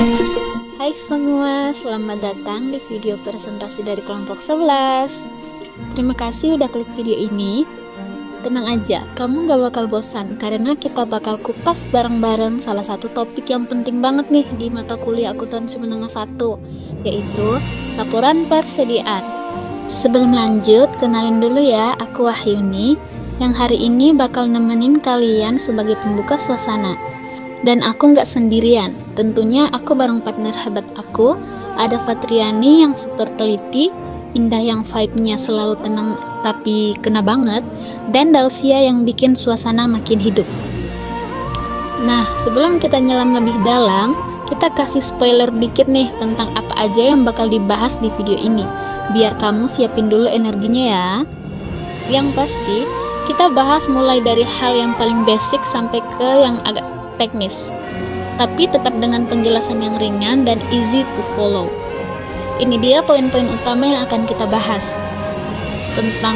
Hai semua, selamat datang di video presentasi dari kelompok 11. Terima kasih udah klik video ini. Tenang aja, kamu gak bakal bosan karena kita bakal kupas bareng-bareng salah satu topik yang penting banget nih di mata kuliah akuntansi menengah 1, yaitu laporan persediaan. Sebelum lanjut, kenalin dulu ya, aku Wahyuni yang hari ini bakal nemenin kalian sebagai pembuka suasana. Dan aku nggak sendirian, tentunya aku bareng partner hebat aku. Ada Fatriani yang super teliti, Indah yang vibe-nya selalu tenang tapi kena banget, dan Dausia yang bikin suasana makin hidup. Nah, sebelum kita nyelam lebih dalam, kita kasih spoiler dikit nih tentang apa aja yang bakal dibahas di video ini, biar kamu siapin dulu energinya ya. Yang pasti, kita bahas mulai dari hal yang paling basic sampai ke yang agak teknis, tapi tetap dengan penjelasan yang ringan dan easy to follow. Ini dia poin-poin utama yang akan kita bahas. Tentang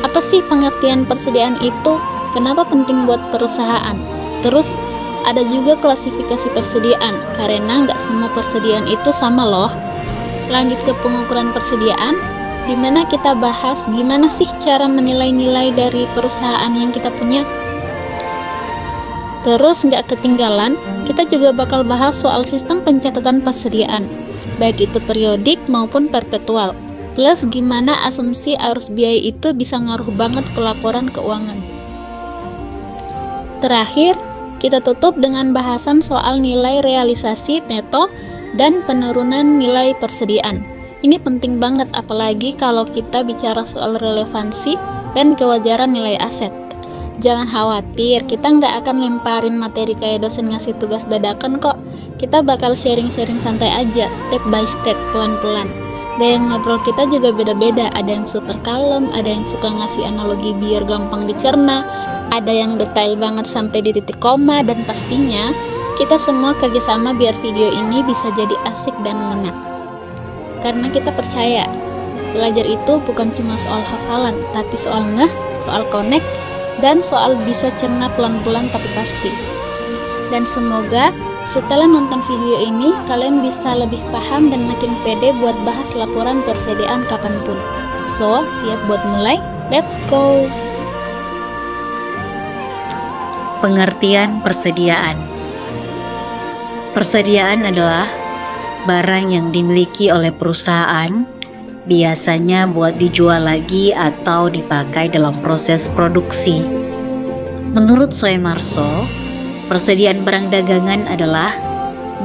apa sih pengertian persediaan itu, kenapa penting buat perusahaan. Terus ada juga klasifikasi persediaan, karena nggak semua persediaan itu sama loh. Lanjut ke pengukuran persediaan, dimana kita bahas gimana sih cara menilai nilai dari perusahaan yang kita punya. Terus nggak ketinggalan, kita juga bakal bahas soal sistem pencatatan persediaan, baik itu periodik maupun perpetual. Plus gimana asumsi arus biaya itu bisa ngaruh banget ke laporan keuangan. Terakhir, kita tutup dengan bahasan soal nilai realisasi neto dan penurunan nilai persediaan. Ini penting banget apalagi kalau kita bicara soal relevansi dan kewajaran nilai aset. Jangan khawatir, kita nggak akan lemparin materi kayak dosen ngasih tugas dadakan kok. Kita bakal sharing-sharing santai aja, step by step, pelan-pelan. Gaya ngobrol kita juga beda-beda, ada yang super kalem, ada yang suka ngasih analogi biar gampang dicerna, ada yang detail banget sampai di titik koma, dan pastinya kita semua kerjasama biar video ini bisa jadi asik dan ngena. Karena kita percaya, belajar itu bukan cuma soal hafalan, tapi soal ngeh, soal connect, dan soal bisa cerna pelan-pelan tapi pasti. Dan semoga setelah nonton video ini, kalian bisa lebih paham dan makin pede buat bahas laporan persediaan kapanpun. So, siap buat mulai? Let's go! Pengertian persediaan. Persediaan adalah barang yang dimiliki oleh perusahaan, biasanya buat dijual lagi atau dipakai dalam proses produksi. Menurut Soemarso, persediaan barang dagangan adalah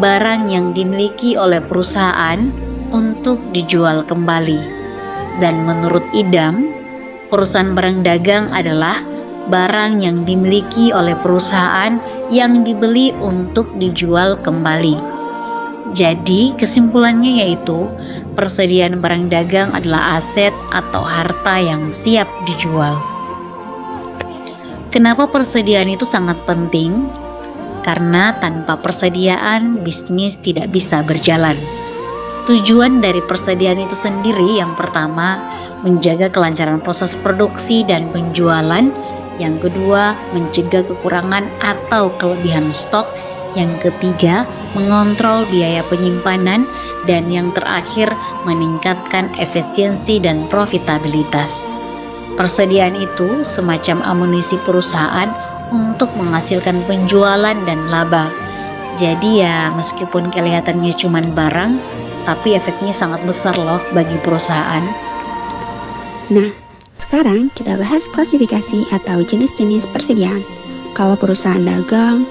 barang yang dimiliki oleh perusahaan untuk dijual kembali. Dan menurut Idam, perusahaan barang dagang adalah barang yang dimiliki oleh perusahaan yang dibeli untuk dijual kembali. Jadi kesimpulannya yaitu persediaan barang dagang adalah aset atau harta yang siap dijual. Kenapa persediaan itu sangat penting? Karena tanpa persediaan bisnis tidak bisa berjalan. Tujuan dari persediaan itu sendiri yang pertama, menjaga kelancaran proses produksi dan penjualan. Yang kedua, mencegah kekurangan atau kelebihan stok. Yang ketiga, mengontrol biaya penyimpanan, dan yang terakhir, meningkatkan efisiensi dan profitabilitas. Persediaan itu semacam amunisi perusahaan untuk menghasilkan penjualan dan laba. Jadi ya, meskipun kelihatannya cuma barang, tapi efeknya sangat besar loh bagi perusahaan. Nah, sekarang kita bahas klasifikasi atau jenis-jenis persediaan. Kalau perusahaan dagang,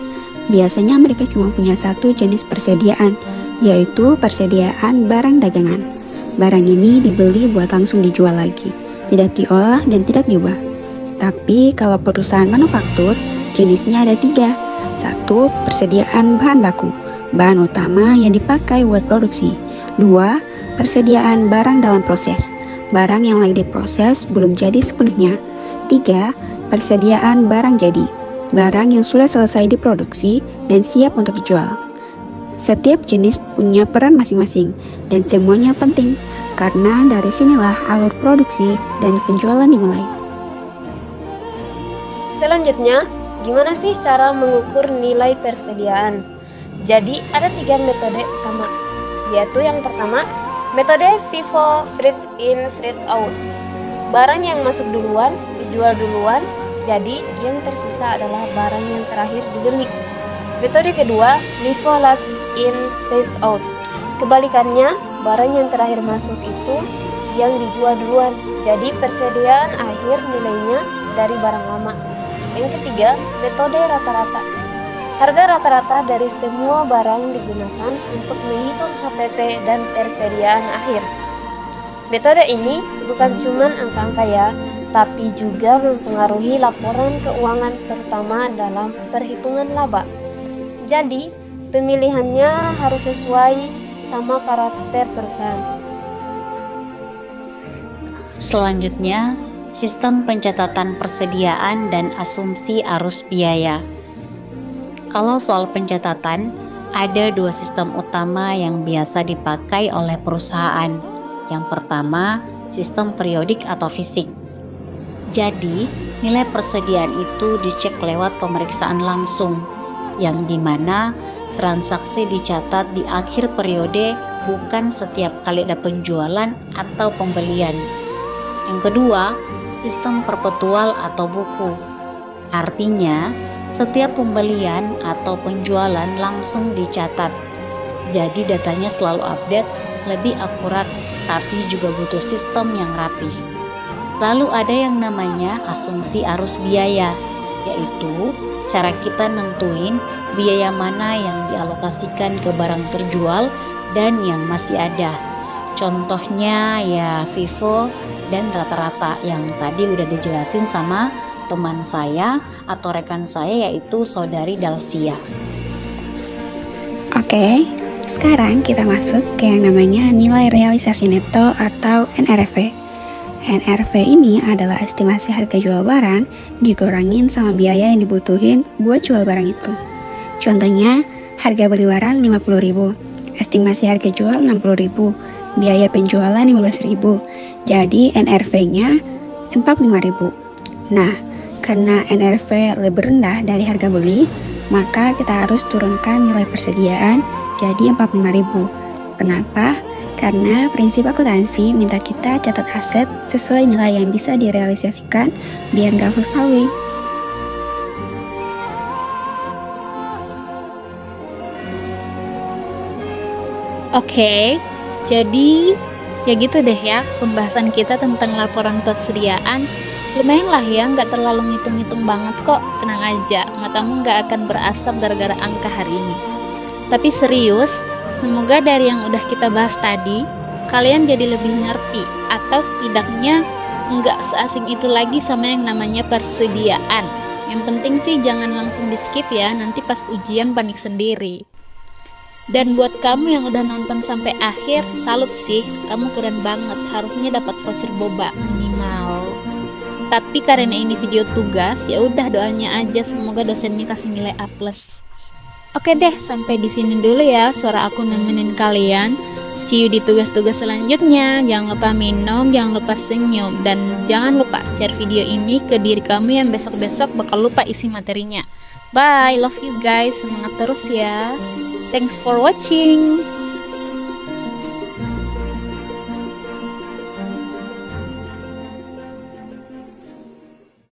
biasanya mereka cuma punya satu jenis persediaan, yaitu persediaan barang dagangan. Barang ini dibeli buat langsung dijual lagi, tidak diolah dan tidak diubah. Tapi kalau perusahaan manufaktur, jenisnya ada 3. 1. Persediaan bahan baku, bahan utama yang dipakai buat produksi. 2. Persediaan barang dalam proses, barang yang lagi diproses belum jadi sepenuhnya. 3. Persediaan barang jadi, barang yang sudah selesai diproduksi dan siap untuk dijual. Setiap jenis punya peran masing-masing dan semuanya penting, karena dari sinilah alur produksi dan penjualan dimulai. Selanjutnya, gimana sih cara mengukur nilai persediaan? Jadi ada 3 metode utama, yaitu yang pertama, metode FIFO First In First Out. Barang yang masuk duluan dijual duluan, jadi yang tersisa adalah barang yang terakhir dibeli. Metode kedua, LIFO Last In First Out. Kebalikannya, barang yang terakhir masuk itu yang dijual duluan, jadi persediaan akhir nilainya dari barang lama. Yang ketiga, metode rata-rata. Harga rata-rata dari semua barang digunakan untuk menghitung HPP dan persediaan akhir. Metode ini bukan cuma angka-angka ya, tapi juga mempengaruhi laporan keuangan terutama dalam perhitungan laba. Jadi, pemilihannya harus sesuai sama karakter perusahaan. Selanjutnya, sistem pencatatan persediaan dan asumsi arus biaya. Kalau soal pencatatan, ada 2 sistem utama yang biasa dipakai oleh perusahaan. Yang pertama, sistem periodik atau fisik. Jadi, nilai persediaan itu dicek lewat pemeriksaan langsung, yang dimana transaksi dicatat di akhir periode, bukan setiap kali ada penjualan atau pembelian. Yang kedua, sistem perpetual atau buku. Artinya, setiap pembelian atau penjualan langsung dicatat. Jadi datanya selalu update, lebih akurat, tapi juga butuh sistem yang rapi. Lalu ada yang namanya asumsi arus biaya, yaitu cara kita nentuin biaya mana yang dialokasikan ke barang terjual dan yang masih ada. Contohnya ya FIFO dan rata-rata yang tadi udah dijelasin sama teman saya atau rekan saya, yaitu saudari Dalsia. Oke, sekarang kita masuk ke yang namanya nilai realisasi neto atau NRV. NRV ini adalah estimasi harga jual barang dikurangin sama biaya yang dibutuhin buat jual barang itu. Contohnya, harga beli barang 50.000, estimasi harga jual 60.000, biaya penjualan 15.000. Jadi NRV-nya 45.000. Nah, karena NRV lebih rendah dari harga beli, maka kita harus turunkan nilai persediaan jadi 45.000. Kenapa? Karena prinsip akuntansi minta kita catat aset sesuai nilai yang bisa direalisasikan biar gak full value. Oke, jadi ya gitu deh ya pembahasan kita tentang laporan persediaan. Lumayan lah ya, nggak terlalu ngitung-ngitung banget kok. Tenang aja, matamu nggak akan berasap gara-gara angka hari ini. Tapi serius, semoga dari yang udah kita bahas tadi, kalian jadi lebih ngerti, atau setidaknya nggak seasing itu lagi sama yang namanya persediaan. Yang penting sih jangan langsung di skip ya, nanti pas ujian panik sendiri. Dan buat kamu yang udah nonton sampai akhir, salut sih, kamu keren banget, harusnya dapat voucher boba minimal. Tapi karena ini video tugas, ya udah doanya aja semoga dosennya kasih nilai A+. Oke deh, sampai di sini dulu ya suara aku nemenin kalian. See you di tugas-tugas selanjutnya. Jangan lupa minum, jangan lupa senyum, dan jangan lupa share video ini ke diri kamu yang besok-besok bakal lupa isi materinya. Bye, love you guys, semangat terus ya. Thanks for watching.